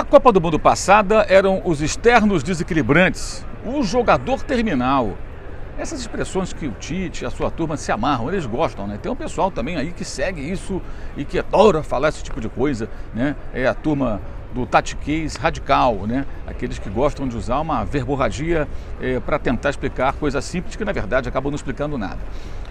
Copa do Mundo passada eram os externos desequilibrantes, o jogador terminal. Essas expressões que o Tite e a sua turma se amarram, eles gostam, né? Tem um pessoal também aí que segue isso e que adora falar esse tipo de coisa, né? É a turma do tatiquês radical, né? Aqueles que gostam de usar uma verborragia para tentar explicar coisas simples que na verdade acabam não explicando nada.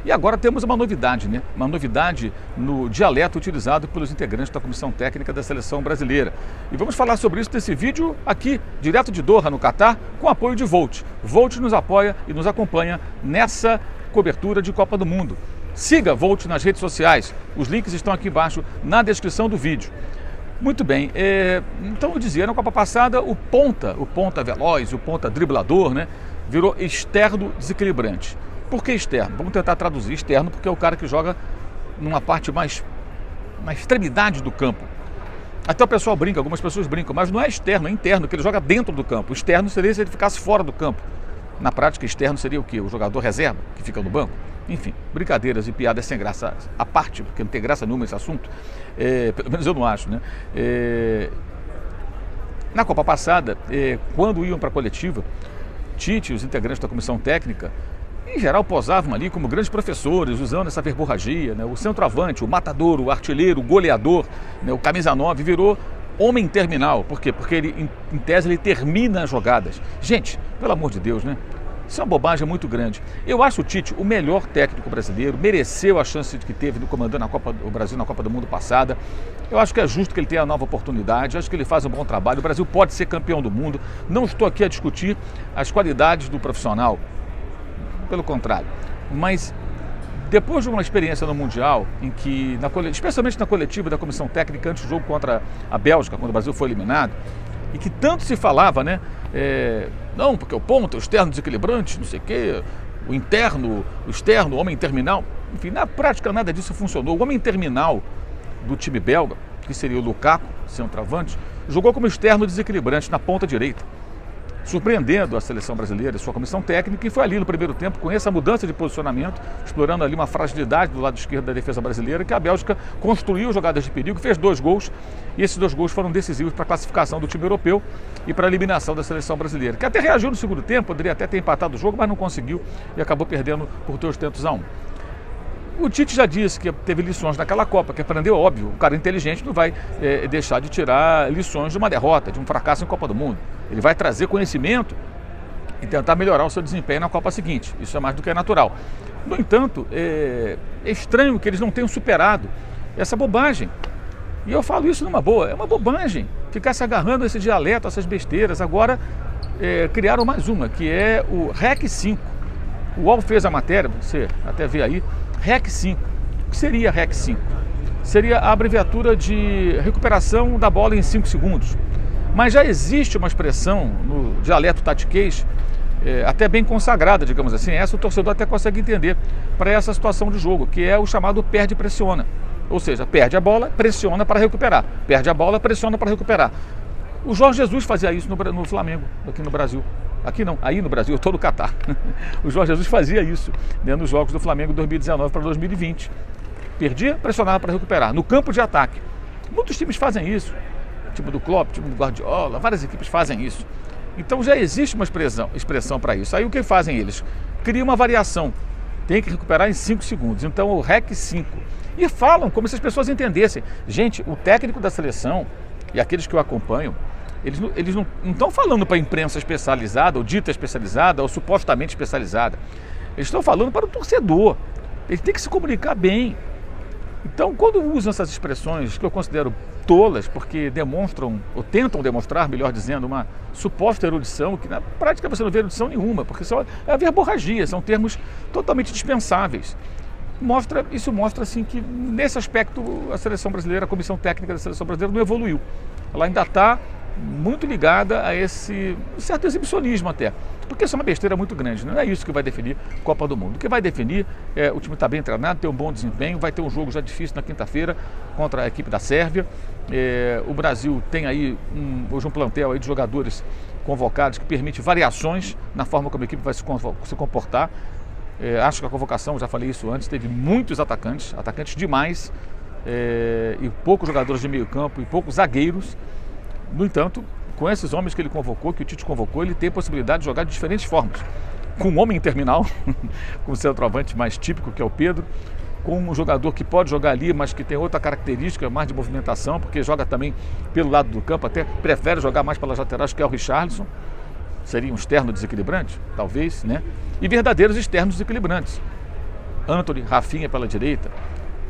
E agora temos uma novidade, né? Uma novidade no dialeto utilizado pelos integrantes da Comissão Técnica da Seleção Brasileira. E vamos falar sobre isso nesse vídeo aqui, direto de Doha, no Catar, com apoio de Volt. Volt nos apoia e nos acompanha nessa cobertura de Copa do Mundo. Siga Volt nas redes sociais, os links estão aqui embaixo na descrição do vídeo. Muito bem, então eu dizia, na Copa passada o ponta veloz, o ponta driblador, né, virou externo desequilibrante. Por que externo? Vamos tentar traduzir externo porque é o cara que joga numa parte mais, na extremidade do campo. Até o pessoal brinca, algumas pessoas brincam, mas não é externo, é interno, que ele joga dentro do campo. O externo seria se ele ficasse fora do campo. Na prática, externo seria o quê? O jogador reserva, que fica no banco. Enfim, brincadeiras e piadas sem graça à parte, porque não tem graça nenhuma esse assunto. Pelo menos eu não acho, né? Na Copa passada, quando iam para a coletiva, Tite e os integrantes da comissão técnica, em geral, posavam ali como grandes professores, usando essa verborragia, né? O centroavante, o matador, o artilheiro, o goleador, né? O camisa 9 virou homem terminal. Por quê? Porque ele, em tese, ele termina as jogadas. Gente, pelo amor de Deus, né? Isso é uma bobagem muito grande. Eu acho o Tite o melhor técnico brasileiro, mereceu a chance que teve no comandando o Brasil na Copa do Mundo passada. Eu acho que é justo que ele tenha a nova oportunidade, acho que ele faz um bom trabalho. O Brasil pode ser campeão do mundo. Não estou aqui a discutir as qualidades do profissional, pelo contrário. Mas depois de uma experiência no Mundial, em que, especialmente na coletiva da comissão técnica antes do jogo contra a Bélgica, quando o Brasil foi eliminado, e que tanto se falava, né? Não, porque o ponto, o externo desequilibrante, não sei o quê, o interno, o externo, o homem terminal. Enfim, na prática nada disso funcionou. O homem terminal do time belga, que seria o Lukaku, centroavante, jogou como externo desequilibrante na ponta direita, surpreendendo a seleção brasileira e sua comissão técnica, e foi ali no primeiro tempo, com essa mudança de posicionamento, explorando ali uma fragilidade do lado esquerdo da defesa brasileira, que a Bélgica construiu jogadas de perigo, fez 2 gols, e esses 2 gols foram decisivos para a classificação do time europeu e para a eliminação da seleção brasileira, que até reagiu no segundo tempo, poderia até ter empatado o jogo, mas não conseguiu e acabou perdendo por 2-1. O Tite já disse que teve lições naquela Copa, que aprendeu, óbvio, o cara inteligente não vai deixar de tirar lições de uma derrota, de um fracasso em Copa do Mundo. Ele vai trazer conhecimento e tentar melhorar o seu desempenho na Copa seguinte. Isso é mais do que natural. No entanto, é estranho que eles não tenham superado essa bobagem. E eu falo isso numa boa, é uma bobagem ficar se agarrando a esse dialeto, a essas besteiras. Agora criaram mais uma, que é o REC 5. O UOL fez a matéria, você até vê aí, REC 5. O que seria REC 5? Seria a abreviatura de recuperação da bola em 5 segundos. Mas já existe uma expressão no dialeto tatiquês, até bem consagrada, digamos assim, essa o torcedor até consegue entender para essa situação de jogo, que é o chamado perde-pressiona. Ou seja, perde a bola, pressiona para recuperar. Perde a bola, pressiona para recuperar. O Jorge Jesus fazia isso no Flamengo, aqui no Brasil. Aqui não, aí no Brasil, eu estou no Catar. O Jorge Jesus fazia isso, né, nos jogos do Flamengo de 2019 para 2020. Perdia, pressionava para recuperar, no campo de ataque. Muitos times fazem isso. O time do Klopp, o time do Guardiola, várias equipes fazem isso. Então já existe uma expressão para isso. Aí o que fazem eles? Criam uma variação. Tem que recuperar em 5 segundos. Então o REC 5. E falam como se as pessoas entendessem. Gente, o técnico da seleção e aqueles que o acompanham, eles não estão falando para a imprensa especializada, ou dita especializada, ou supostamente especializada. Eles estão falando para o torcedor. Ele tem que se comunicar bem. Então, quando usam essas expressões que eu considero tolas, porque demonstram, ou tentam demonstrar, melhor dizendo, uma suposta erudição, que na prática você não vê erudição nenhuma, porque é a verborragia, são termos totalmente dispensáveis. Isso mostra assim, que nesse aspecto a seleção brasileira, a comissão técnica da seleção brasileira não evoluiu. Ela ainda está muito ligada a esse certo exibicionismo até, porque isso é uma besteira muito grande. Não é isso que vai definir Copa do Mundo. O que vai definir é o time estar bem treinado, ter um bom desempenho, vai ter um jogo já difícil na quinta-feira contra a equipe da Sérvia. O Brasil tem aí hoje um plantel aí de jogadores convocados que permite variações na forma como a equipe vai se comportar. Acho que a convocação, já falei isso antes, teve muitos atacantes demais, e poucos jogadores de meio campo e poucos zagueiros. No entanto, com esses homens que ele convocou, que o Tite convocou, ele tem a possibilidade de jogar de diferentes formas. Com um homem terminal, com o centroavante mais típico, que é o Pedro, com um jogador que pode jogar ali, mas que tem outra característica, mais de movimentação, porque joga também pelo lado do campo, até prefere jogar mais pelas laterais, que é o Richarlison. Seria um externo desequilibrante? Talvez, né? E verdadeiros externos desequilibrantes. Antony, Rafinha pela direita,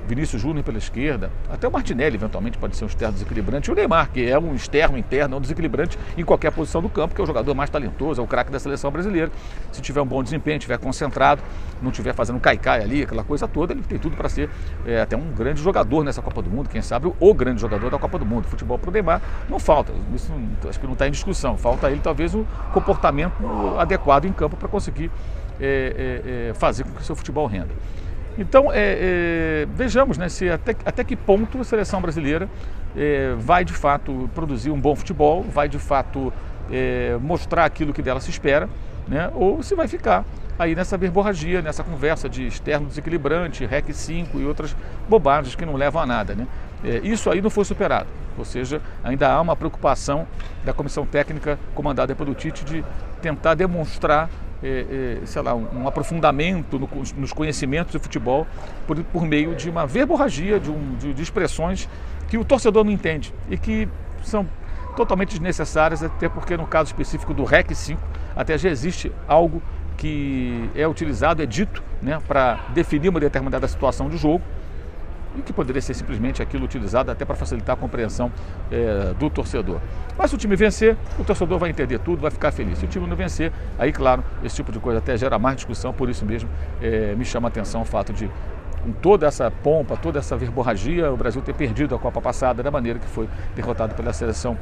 Vinícius Júnior pela esquerda, até o Martinelli eventualmente pode ser um externo desequilibrante, e o Neymar, que é um externo interno, um desequilibrante em qualquer posição do campo, que é o jogador mais talentoso, é o craque da seleção brasileira. Se tiver um bom desempenho, estiver concentrado, não estiver fazendo cai-cai ali, aquela coisa toda, ele tem tudo para ser até um grande jogador nessa Copa do Mundo, quem sabe o grande jogador da Copa do Mundo. Futebol para o Neymar não falta, isso acho que não está em discussão, falta a ele talvez o comportamento adequado em campo para conseguir fazer com que o seu futebol renda. Então, vejamos, né, se até que ponto a seleção brasileira vai de fato produzir um bom futebol, vai de fato mostrar aquilo que dela se espera, né, ou se vai ficar aí nessa verborragia, nessa conversa de externo desequilibrante, REC 5 e outras bobagens que não levam a nada, né? Isso aí não foi superado, ou seja, ainda há uma preocupação da comissão técnica comandada pelo Tite de tentar demonstrar sei lá, um aprofundamento nos conhecimentos de futebol por meio de uma verborragia, de expressões que o torcedor não entende e que são totalmente desnecessárias, até porque no caso específico do REC 5 até já existe algo que é utilizado, é dito, né, para definir uma determinada situação de jogo, e que poderia ser simplesmente aquilo utilizado até para facilitar a compreensão do torcedor. Mas se o time vencer, o torcedor vai entender tudo, vai ficar feliz. Se o time não vencer, aí claro, esse tipo de coisa até gera mais discussão, por isso mesmo me chama a atenção o fato de, com toda essa pompa, toda essa verborragia, o Brasil ter perdido a Copa passada da maneira que foi derrotado pela seleção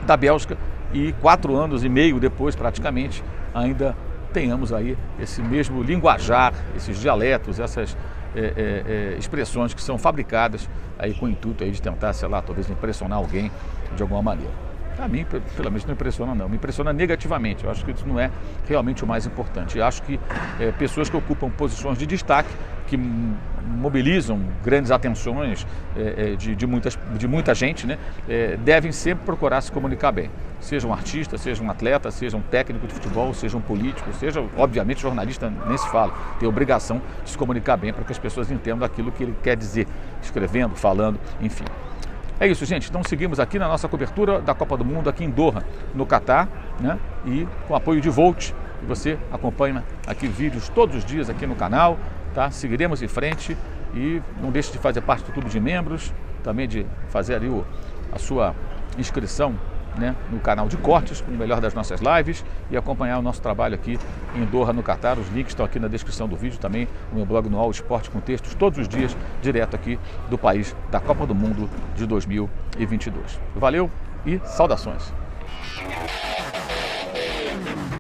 da Bélgica, e 4 anos e meio depois, praticamente, ainda tenhamos aí esse mesmo linguajar, esses dialetos, essas expressões que são fabricadas aí com o intuito aí de tentar, sei lá, talvez impressionar alguém de alguma maneira. A mim, pelo menos, não impressiona não, me impressiona negativamente. Eu acho que isso não é realmente o mais importante. Eu acho que pessoas que ocupam posições de destaque, que mobilizam grandes atenções de muita gente, né, devem sempre procurar se comunicar bem. Seja um artista, seja um atleta, seja um técnico de futebol, seja um político, seja, obviamente, jornalista, nem se fala. Tem a obrigação de se comunicar bem para que as pessoas entendam aquilo que ele quer dizer, escrevendo, falando, enfim. É isso, gente. Então seguimos aqui na nossa cobertura da Copa do Mundo aqui em Doha, no Catar, né? E com apoio de Volt. Você acompanha aqui vídeos todos os dias aqui no canal, tá? Seguiremos em frente e não deixe de fazer parte do clube de membros, também de fazer ali a sua inscrição, né, no canal de cortes, com o melhor das nossas lives, e acompanhar o nosso trabalho aqui em Doha, no Catar. Os links estão aqui na descrição do vídeo, também no meu blog no All Esporte com textos todos os dias, direto aqui do país da Copa do Mundo de 2022. Valeu e saudações!